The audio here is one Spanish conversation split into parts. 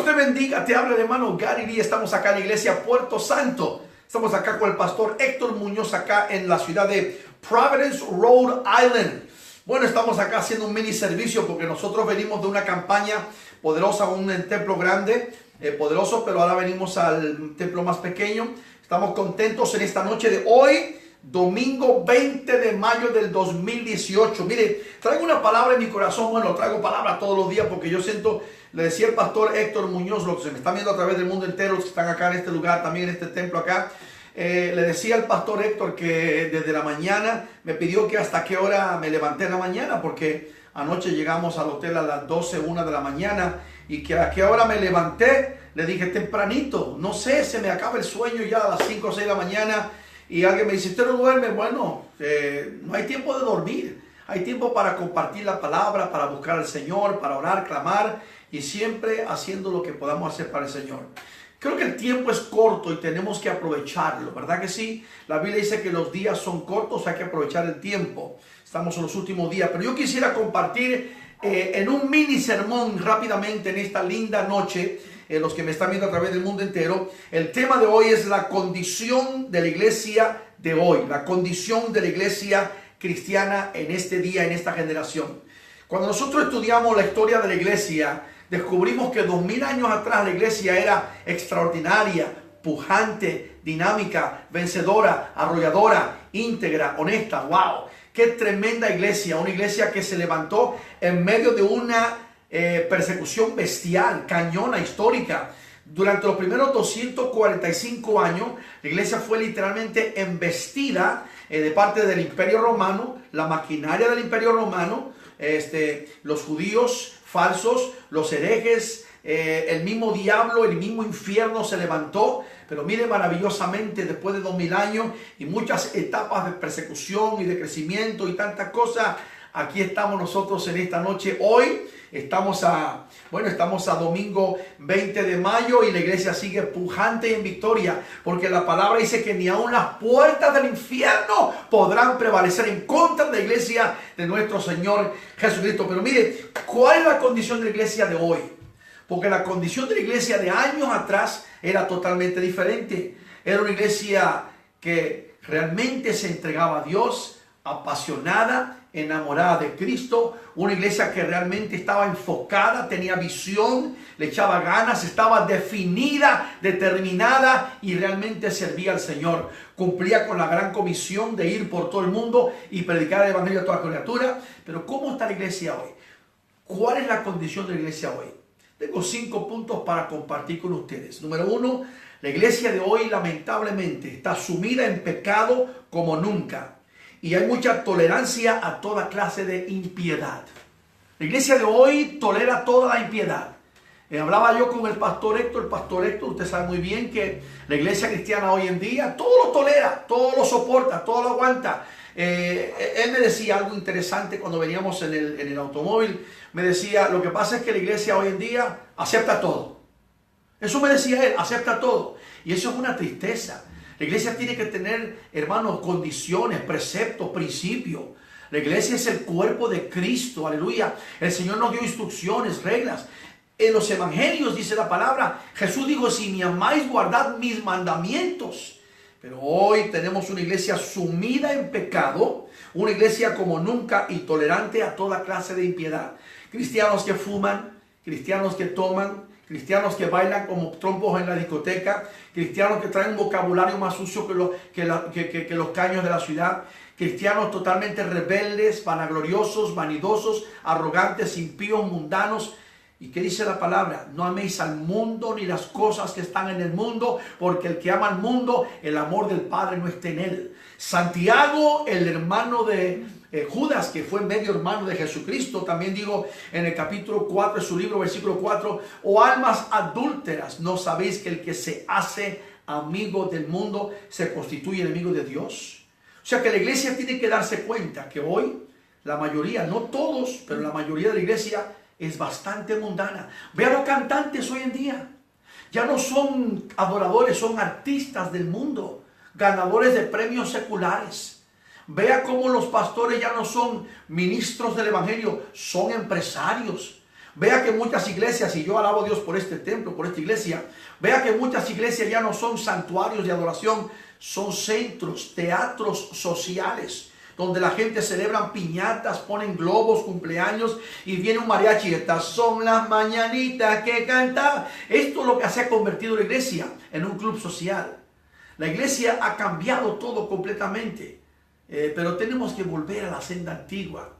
Dios te bendiga, te habla el hermano Gary Lee. Estamos acá en la iglesia Puerto Santo. Estamos acá con el pastor Héctor Muñoz, acá en la ciudad de Providence, Rhode Island. Bueno, estamos acá haciendo un mini servicio porque nosotros venimos de una campaña poderosa, un templo grande, poderoso, pero ahora venimos al templo más pequeño. Estamos contentos en esta noche de hoy, domingo 20 de mayo del 2018. Mire, traigo una palabra en mi corazón. Bueno, traigo palabra todos los días porque yo siento, le decía el pastor Héctor Muñoz, los que se me están viendo a través del mundo entero, los que están acá en este lugar, también en este templo acá. Le decía al pastor Héctor que desde la mañana me pidió que hasta qué hora me levanté en la mañana, porque anoche llegamos al hotel a las 12, 1 de la mañana, y que a qué hora me levanté. Le dije tempranito, no sé, se me acaba el sueño ya a las 5 o 6 de la mañana. Y alguien me dice, ¿usted no duerme? Bueno, no hay tiempo de dormir. Hay tiempo para compartir la palabra, para buscar al Señor, para orar, clamar, y siempre haciendo lo que podamos hacer para el Señor. Creo que el tiempo es corto y tenemos que aprovecharlo, ¿verdad que sí? La Biblia dice que los días son cortos, hay que aprovechar el tiempo. Estamos en los últimos días, pero yo quisiera compartir en un mini sermón rápidamente en esta linda noche, los que me están viendo a través del mundo entero. El tema de hoy es la condición de la iglesia de hoy, la condición de la iglesia cristiana en este día, en esta generación. Cuando nosotros estudiamos la historia de la iglesia, descubrimos que 2000 años atrás la iglesia era extraordinaria, pujante, dinámica, vencedora, arrolladora, íntegra, honesta. ¡Wow! ¡Qué tremenda iglesia! Una iglesia que se levantó en medio de una persecución bestial, cañona, histórica. Durante los primeros 245 años, la iglesia fue literalmente embestida de parte del Imperio Romano, la maquinaria del Imperio Romano, los judíos falsos, los herejes, el mismo diablo, el mismo infierno se levantó. Pero mire, maravillosamente, después de 2000 años y muchas etapas de persecución y de crecimiento y tantas cosas, aquí estamos nosotros en esta noche. Hoy estamos a domingo 20 de mayo y la iglesia sigue pujante y en victoria, porque la palabra dice que ni aun las puertas del infierno podrán prevalecer en contra de la iglesia de nuestro Señor Jesucristo. Pero mire, ¿cuál es la condición de la iglesia de hoy? Porque la condición de la iglesia de años atrás era totalmente diferente. Era una iglesia que realmente se entregaba a Dios, apasionada, enamorada de Cristo, una iglesia que realmente estaba enfocada, tenía visión, le echaba ganas, estaba definida, determinada y realmente servía al Señor. Cumplía con la gran comisión de ir por todo el mundo y predicar el evangelio a toda criatura. Pero ¿cómo está la iglesia hoy? ¿Cuál es la condición de la iglesia hoy? Tengo 5 puntos para compartir con ustedes. Número 1, la iglesia de hoy lamentablemente está sumida en pecado como nunca. Y hay mucha tolerancia a toda clase de impiedad. La iglesia de hoy tolera toda la impiedad. Hablaba yo con el pastor Héctor. El pastor Héctor, usted sabe muy bien que la iglesia cristiana hoy en día todo lo tolera, todo lo soporta, todo lo aguanta. Él me decía algo interesante cuando veníamos en el automóvil. Me decía, lo que pasa es que la iglesia hoy en día acepta todo. Eso me decía él, acepta todo. Y eso es una tristeza. La iglesia tiene que tener, hermanos, condiciones, preceptos, principios. La iglesia es el cuerpo de Cristo, aleluya. El Señor nos dio instrucciones, reglas. En los evangelios dice la palabra, Jesús dijo, si me amáis, guardad mis mandamientos. Pero hoy tenemos una iglesia sumida en pecado, una iglesia como nunca y tolerante a toda clase de impiedad. Cristianos que fuman, cristianos que toman, cristianos que bailan como trompos en la discoteca, cristianos que traen un vocabulario más sucio que los caños de la ciudad, cristianos totalmente rebeldes, vanagloriosos, vanidosos, arrogantes, impíos, mundanos. ¿Y qué dice la palabra? No améis al mundo ni las cosas que están en el mundo, porque el que ama al mundo, el amor del Padre no está en él. Santiago, el hermano de Judas, que fue medio hermano de Jesucristo, también digo en el capítulo 4 de su libro, versículo 4, oh almas adúlteras, ¿no sabéis que el que se hace amigo del mundo se constituye enemigo de Dios? O sea que la iglesia tiene que darse cuenta que hoy la mayoría, no todos, pero la mayoría de la iglesia es bastante mundana. Ve a los cantantes hoy en día. Ya no son adoradores, son artistas del mundo, ganadores de premios seculares. Vea cómo los pastores ya no son ministros del evangelio, son empresarios. Vea que muchas iglesias, y yo alabo a Dios por este templo, por esta iglesia, vea que muchas iglesias ya no son santuarios de adoración, son centros, teatros sociales, donde la gente celebra piñatas, ponen globos, cumpleaños, y viene un mariachi. Estas son las mañanitas que canta. Esto es lo que se ha convertido la iglesia en un club social. La iglesia ha cambiado todo completamente, pero tenemos que volver a la senda antigua.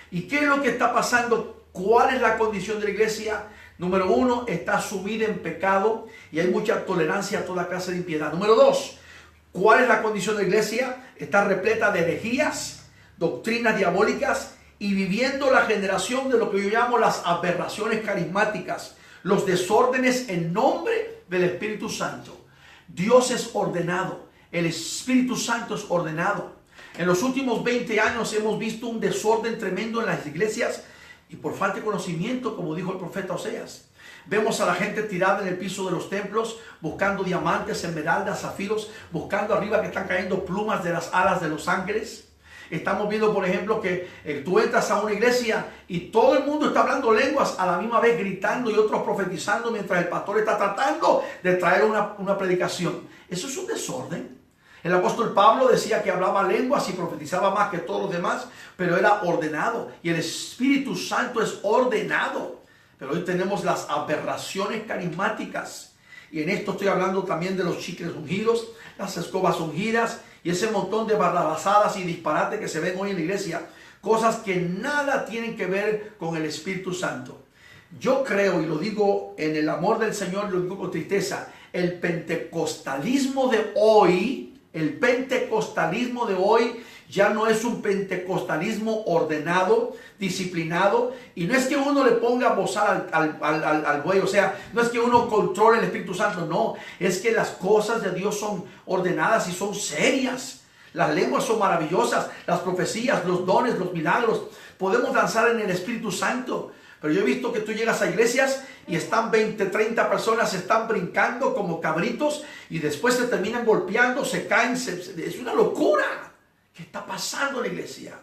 ¿Y qué es lo que está pasando? ¿Cuál es la condición de la iglesia? Número uno, está sumida en pecado y hay mucha tolerancia a toda clase de impiedad. Número dos, ¿cuál es la condición de la iglesia? Está repleta de herejías, doctrinas diabólicas y viviendo la generación de lo que yo llamo las aberraciones carismáticas, los desórdenes en nombre del Espíritu Santo. Dios es ordenado, el Espíritu Santo es ordenado. En los últimos 20 años hemos visto un desorden tremendo en las iglesias y por falta de conocimiento, como dijo el profeta Oseas. Vemos a la gente tirada en el piso de los templos, buscando diamantes, esmeraldas, zafiros, buscando arriba que están cayendo plumas de las alas de los ángeles. Estamos viendo, por ejemplo, que tú entras a una iglesia y todo el mundo está hablando lenguas a la misma vez, gritando y otros profetizando mientras el pastor está tratando de traer una predicación. Eso es un desorden. El apóstol Pablo decía que hablaba lenguas y profetizaba más que todos los demás, pero era ordenado. Y el Espíritu Santo es ordenado. Pero hoy tenemos las aberraciones carismáticas. Y en esto estoy hablando también de los chicles ungidos, las escobas ungidas y ese montón de barrabasadas y disparates que se ven hoy en la iglesia. Cosas que nada tienen que ver con el Espíritu Santo. Yo creo, y lo digo en el amor del Señor, lo digo con tristeza, el pentecostalismo de hoy... El pentecostalismo de hoy ya no es un pentecostalismo ordenado, disciplinado, y no es que uno le ponga a bozar al buey, o sea, no es que uno controle el Espíritu Santo, no, es que las cosas de Dios son ordenadas y son serias. Las lenguas son maravillosas, las profecías, los dones, los milagros. Podemos danzar en el Espíritu Santo. Pero yo he visto que tú llegas a iglesias y están 20, 30 personas, se están brincando como cabritos y después se terminan golpeando, se caen. Es una locura. ¿Qué está pasando en la iglesia?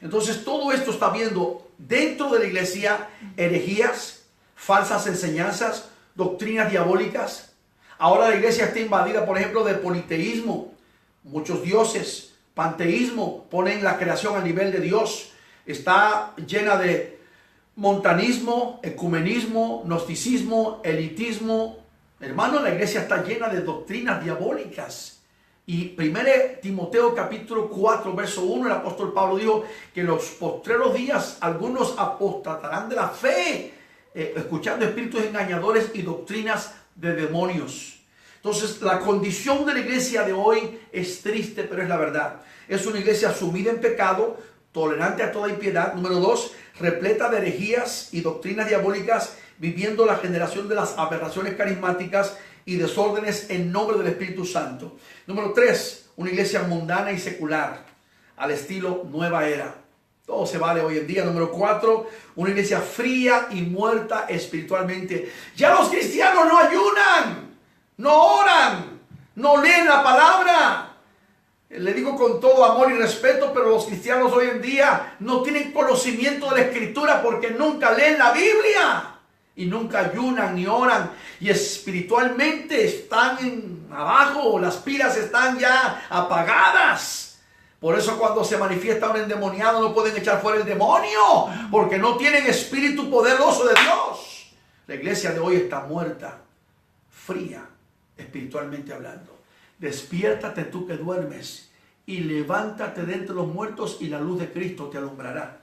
Entonces todo esto está viendo dentro de la iglesia herejías, falsas enseñanzas, doctrinas diabólicas. Ahora la iglesia está invadida, por ejemplo, de politeísmo. Muchos dioses, panteísmo, ponen la creación a nivel de Dios. Está llena de montanismo, ecumenismo, gnosticismo, elitismo. Hermano, la iglesia está llena de doctrinas diabólicas. Y 1 Timoteo capítulo 4, verso 1, el apóstol Pablo dijo que en los postreros días algunos apostatarán de la fe, escuchando espíritus engañadores y doctrinas de demonios. Entonces, la condición de la iglesia de hoy es triste, pero es la verdad. Es una iglesia sumida en pecado, tolerante a toda impiedad. Número 2, repleta de herejías y doctrinas diabólicas, viviendo la generación de las aberraciones carismáticas y desórdenes en nombre del Espíritu Santo. Número 3, una iglesia mundana y secular, al estilo nueva era. Todo se vale hoy en día. Número 4, una iglesia fría y muerta espiritualmente. Ya los cristianos no ayunan, no oran, no leen la palabra. Le digo con todo amor y respeto, pero los cristianos hoy en día no tienen conocimiento de la Escritura porque nunca leen la Biblia. Y nunca ayunan ni oran. Y espiritualmente están abajo. Las pilas están ya apagadas. Por eso cuando se manifiesta un endemoniado no pueden echar fuera el demonio. Porque no tienen espíritu poderoso de Dios. La iglesia de hoy está muerta. Fría, espiritualmente hablando. Despiértate tú que duermes. Y levántate de entre los muertos y la luz de Cristo te alumbrará.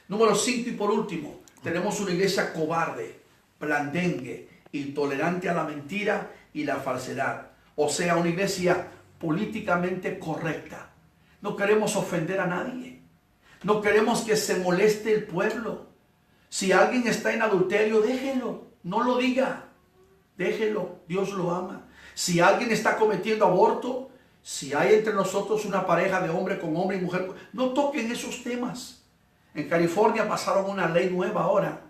Número 5 y por último. Tenemos una iglesia cobarde, blandengue, intolerante a la mentira y la falsedad. O sea, una iglesia políticamente correcta. No queremos ofender a nadie. No queremos que se moleste el pueblo. Si alguien está en adulterio, déjelo. No lo diga. Déjelo. Dios lo ama. Si alguien está cometiendo aborto, si hay entre nosotros una pareja de hombre con hombre y mujer, no toquen esos temas. En California pasaron una ley nueva ahora,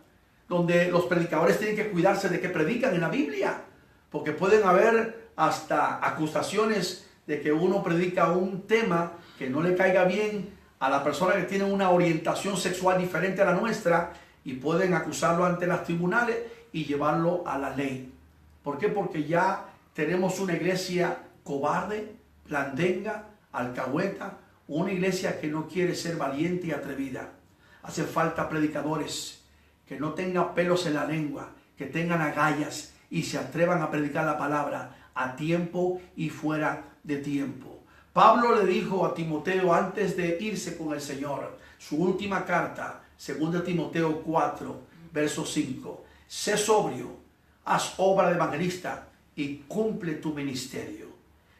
donde los predicadores tienen que cuidarse de que predican en la Biblia, porque pueden haber hasta acusaciones de que uno predica un tema que no le caiga bien a la persona que tiene una orientación sexual diferente a la nuestra, y pueden acusarlo ante los tribunales y llevarlo a la ley. ¿Por qué? Porque ya tenemos una iglesia cobarde, blandenga, alcahueta, una iglesia que no quiere ser valiente y atrevida. Hace falta predicadores que no tengan pelos en la lengua, que tengan agallas y se atrevan a predicar la palabra a tiempo y fuera de tiempo. Pablo le dijo a Timoteo antes de irse con el Señor, su última carta, 2 Timoteo 4, verso 5, sé sobrio, haz obra de evangelista y cumple tu ministerio.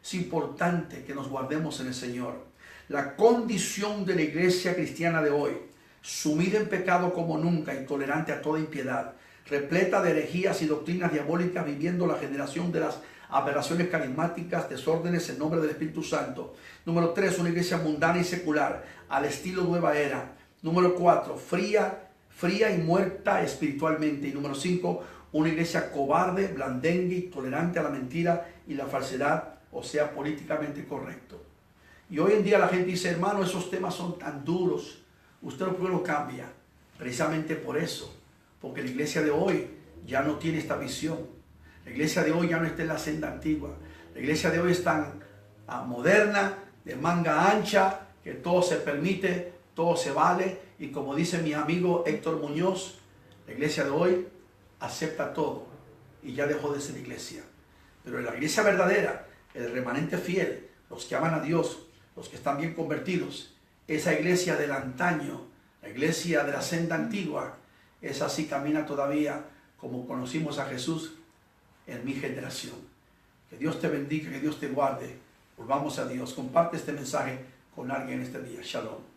Es importante que nos guardemos en el Señor. La condición de la iglesia cristiana de hoy, sumida en pecado como nunca y tolerante a toda impiedad, repleta de herejías y doctrinas diabólicas, viviendo la generación de las aberraciones carismáticas, desórdenes en nombre del Espíritu Santo. Número 3, una iglesia mundana y secular, al estilo nueva era. Número 4, fría y muerta espiritualmente. Y número 5, una iglesia cobarde, blandengue y tolerante a la mentira y la falsedad, o sea, políticamente correcto. Y hoy en día la gente dice, hermano, esos temas son tan duros, usted lo cambia. Precisamente por eso, porque la iglesia de hoy ya no tiene esta visión. La iglesia de hoy ya no está en la senda antigua. La iglesia de hoy es tan moderna, de manga ancha, que todo se permite, todo se vale. Y como dice mi amigo Héctor Muñoz, la iglesia de hoy acepta todo y ya dejó de ser iglesia. Pero en la iglesia verdadera, el remanente fiel, los que aman a Dios, los que están bien convertidos, esa iglesia del antaño, la iglesia de la senda antigua, esa sí camina todavía como conocimos a Jesús en mi generación. Que Dios te bendiga, que Dios te guarde. Volvamos a Dios. Comparte este mensaje con alguien este día. Shalom.